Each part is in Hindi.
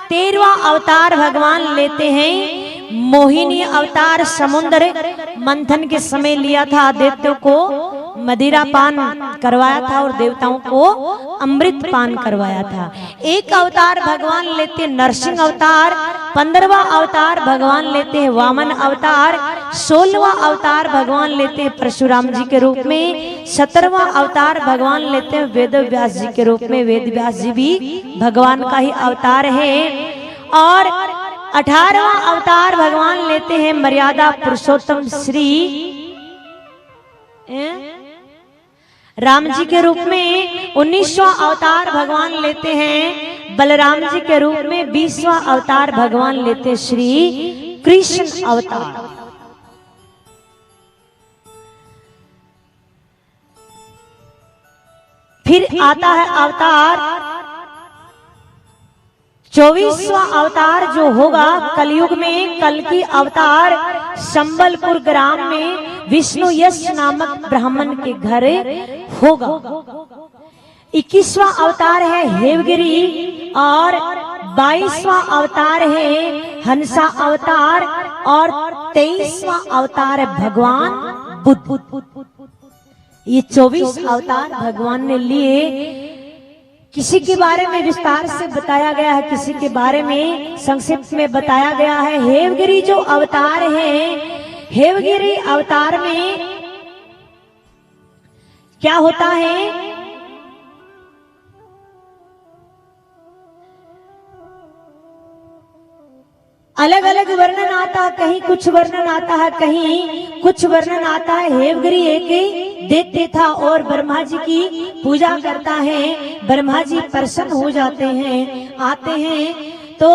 13वां अवतार भगवान लेते हैं। मोहिनी अवतार समुद्र मंथन के समय लिया था, दैत्यों को मदिरा पान करवाया था और देवताओं को अमृत पान करवाया था। एक अवतार भगवान लेते नरसिंह अवतार, 15वां अवतार भगवान लेते हैं वामन अवतार, 16वां अवतार भगवान लेते हैं परशुराम जी के रूप में, 17वां अवतार भगवान लेते हैं वेद व्यास जी के रूप में। वेद व्यास जी भी भगवान का ही अवतार है। और 18वां अवतार भगवान लेते हैं मर्यादा पुरुषोत्तम श्री राम जी के रूप में। 19वां अवतार भगवान लेते हैं बलराम जी के रूप में। 20वां अवतार भगवान लेते हैं श्री कृष्ण अवतार। फिर आता है अवतार 24वां अवतार जो होगा कलयुग में, कल की अवतार संबलपुर ग्राम में विष्णु यश नामक ब्राह्मण के घर होगा। 21वां अवतार है हेवगिरी और 22वां अवतार है हंसा अवतार और 23वां अवतार है भगवान बुद्ध। ये 24 अवतार भगवान ने लिए। किसी के बारे में विस्तार से बताया गया है, किसी के बारे में संक्षिप्त में बताया गया है। हेवगिरी जो अवतार है, हेवगिरी अवतार में क्या होता है, अलग अलग वर्णन आता है, कहीं कुछ वर्णन आता है, कहीं कुछ वर्णन आता है। हेवगिरी एक दैत्य था और ब्रह्मा जी की पूजा करता है। ब्रह्मा जी प्रसन्न हो जाते हैं, आते हैं तो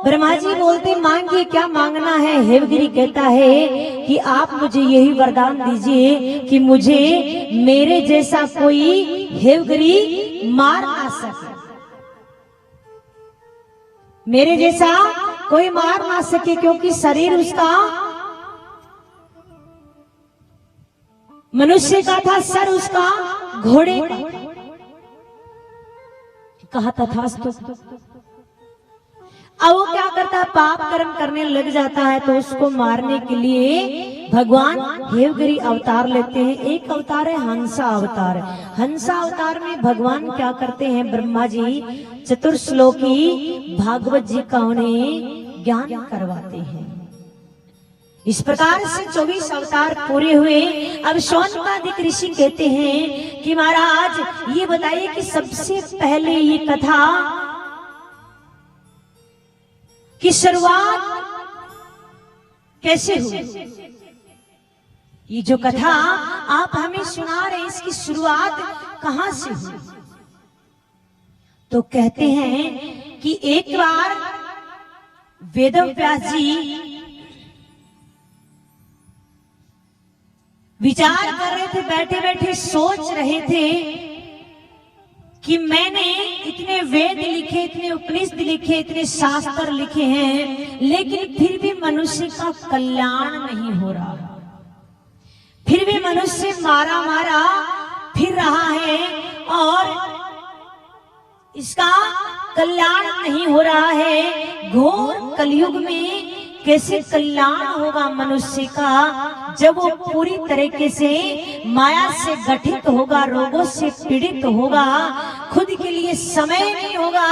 ब्रह्मा जी बोलते मांगिए, क्या मांगना है। हेवगिरी कहता है कि आप मुझे यही वरदान दीजिए कि मुझे मेरे जैसा कोई हेवगिरी मार ना सके, मेरे जैसा कोई मार ना सके, क्योंकि शरीर उसका मनुष्य का था, सर उसका घोड़े का। कहा तथास्तु। अब वो क्या करता है, पाप कर्म करने लग जाता है, तो उसको मारने के लिए भगवान हेवगिरी अवतार लेते हैं। एक अवतार है हंसा अवतार। हंसा अवतार में भगवान क्या करते हैं, ब्रह्मा जी चतुर्श्लोकी भागवत जी का उन्हें ज्ञान करवाते हैं। इस प्रकार से 24 अवतार पूरे हुए। अब शौनकादिक ऋषि कहते हैं कि महाराज ये बताइए कि सबसे पहले ये कथा की शुरुआत कैसे हुई। ये जो कथा आप हमें सुना रहे हैं, इसकी शुरुआत कहां से हुई। तो कहते हैं कि एक बार वेद व्यास जी विचार कर रहे थे, बैठे बैठे सोच रहे थे कि मैंने इतने वेद लिखे, इतने उपनिषद लिखे, इतने शास्त्र लिखे हैं, लेकिन फिर भी मनुष्य का कल्याण नहीं हो रहा, फिर भी मनुष्य मारा मारा फिर रहा है और इसका कल्याण नहीं हो रहा है। घोर कलयुग में कैसे कल्याण होगा मनुष्य का, जब वो पूरी तरीके से माया से गठित होगा, रोगों से पीड़ित होगा, खुद के लिए समय नहीं होगा,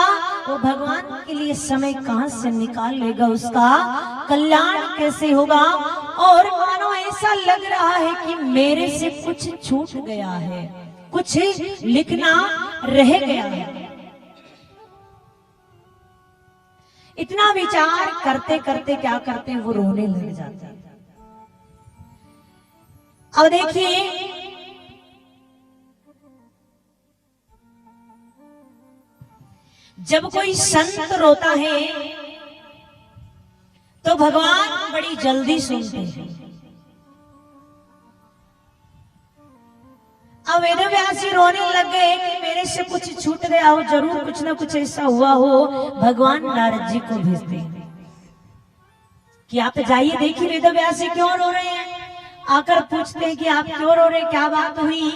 वो भगवान के लिए समय कहां से निकाल लेगा, उसका कल्याण कैसे होगा। और मानो ऐसा लग रहा है कि मेरे से कुछ छूट गया है, कुछ लिखना रह गया है। इतना विचार करते करते क्या करते हैं, वो रोने लग जाते हैं। अब देखिए जब कोई संत रोता है तो भगवान बड़ी जल्दी सुनते हैं। अब वेद व्यास जी रोने लग गए कि मेरे से कुछ छूट गया हो, जरूर कुछ ना कुछ ऐसा हुआ हो। भगवान नारद जी को भेजते हैं कि आप जाइए, देखिए वेद व्यास जी क्यों रो रहे हैं। आकर पूछते हैं कि आप क्यों रो रहे, क्या बात हुई।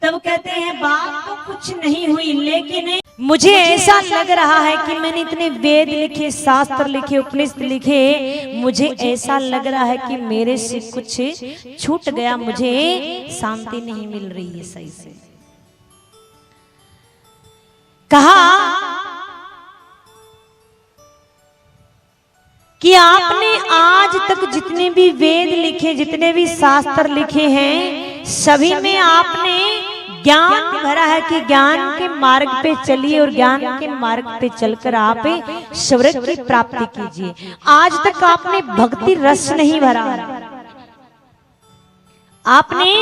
तब कहते हैं बात तो कुछ नहीं हुई, लेकिन मुझे ऐसा लग रहा है कि मैंने इतने वेद लिखे, शास्त्र लिखे, उपनिषद लिखे, मुझे ऐसा लग रहा है कि मेरे से कुछ छूट गया, मुझे शांति नहीं मिल रही है सही से। कहा कि आपने आज तक जितने भी वेद लिखे, जितने भी शास्त्र लिखे हैं, सभी में आपने ज्ञान भरा है कि ज्ञान के मार्ग पे चलिए और ज्ञान के मार्ग पे चलकर आप स्वर्ग की प्राप्ति कीजिए। आज तक आपने भक्ति रस नहीं भरा, आपने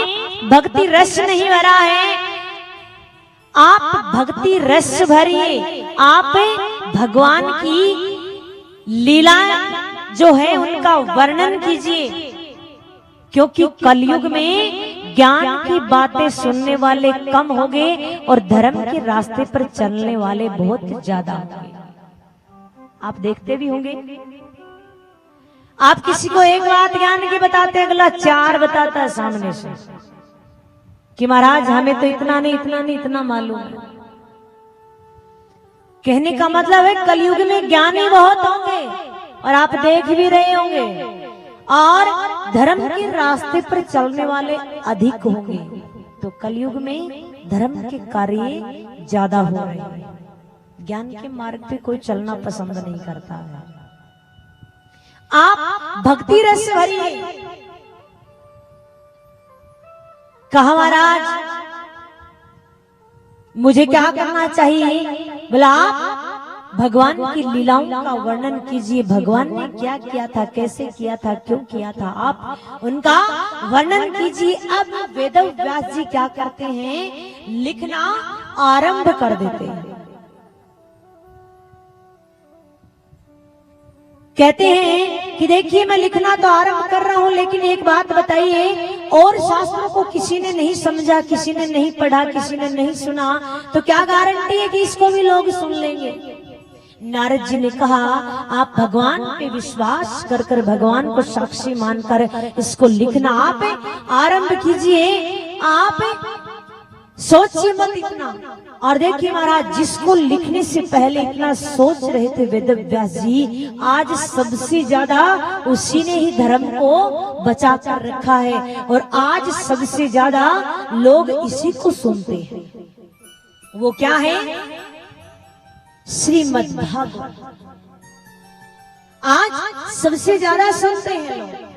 भक्ति रस नहीं भरा है। आप भक्ति रस भरिए, आप भगवान की लीला जो है उनका वर्णन कीजिए, क्योंकि कलयुग में ज्ञान की बातें सुनने वाले कम हो गए और धर्म के रास्ते पर चलने वाले बहुत ज्यादा होंगे। आप देखते भी होंगे, आप किसी को एक बात ज्ञान की बताते हैं, अगला 4 बताता है सामने से कि महाराज हमें तो इतना नहीं, इतना नहीं, इतना मालूम है। कहने का मतलब है कलयुग में ज्ञानी बहुत होंगे और आप देख भी रहे होंगे, और धर्म के रास्ते पर चलने वाले अधिक होंगे। तो कलयुग में धर्म के कार्य ज्यादा हो रहे हैं, ज्ञान के मार्ग पे कोई चलना pसंद नहीं करता है। आप भक्ति रस भरिए। कहा महाराज मुझे क्या करना चाहिए? बोला आप भगवान की लीलाओं का वर्णन कीजिए, भगवान ने क्या किया था, कैसे किया था, क्यों किया था, आप उनका वर्णन कीजिए। अब वेद व्यास जी क्या करते हैं? लिखना आरंभ कर देते हैं। कहते हैं कि देखिए मैं लिखना तो आरंभ कर रहा हूं, लेकिन एक बात बताइए, और शास्त्रों को किसी ने नहीं समझा, किसी ने नहीं पढ़ा, किसी ने नहीं सुना, तो क्या गारंटी है कि इसको भी लोग सुन लेंगे? नारद जी ने कहा आप भगवान पे विश्वास कर कर, भगवान को साक्षी मानकर इसको लिखना आप आरंभ कीजिए। आप सोचिए मत इतना। और देखिए महाराज, जिसको लिखने से पहले इतना सोच रहे थे वेद व्यास जी, आज सबसे ज्यादा उसी ने ही धर्म को बचा कर रखा है, और आज सबसे ज्यादा लोग इसी को सुनते हैं। वो क्या है? श्रीमद् भागवत। आज सबसे ज्यादा सुनते हैं लोग।